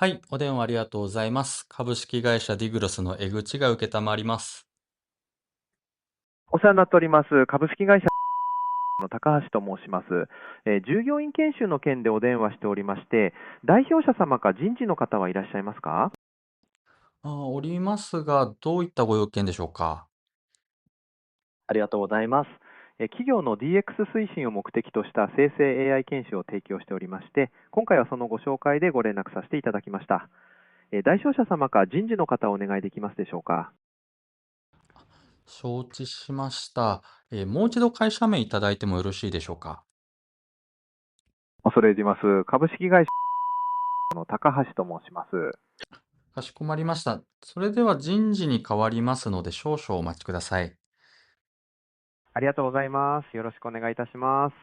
はい、お電話ありがとうございます。株式会社ディグロスの江口が受けたまわります。お世話になっております。株式会社の高橋と申します。従業員研修の件でお電話しておりまして、代表者様か人事の方はいらっしゃいますか？おりますが、どういったご用件でしょうか。ありがとうございます。企業の DX 推進を目的とした生成 AI 研修を提供しておりまして、今回はそのご紹介でご連絡させていただきました。代表者様か人事の方をお願いできますでしょうか？承知しました。もう一度会社名いただいてもよろしいでしょうか。恐れ入ります。株式会社の高橋と申します。かしこまりました。それでは人事に変わりますので少々お待ちください。ありがとうございます。よろしくお願いいたします。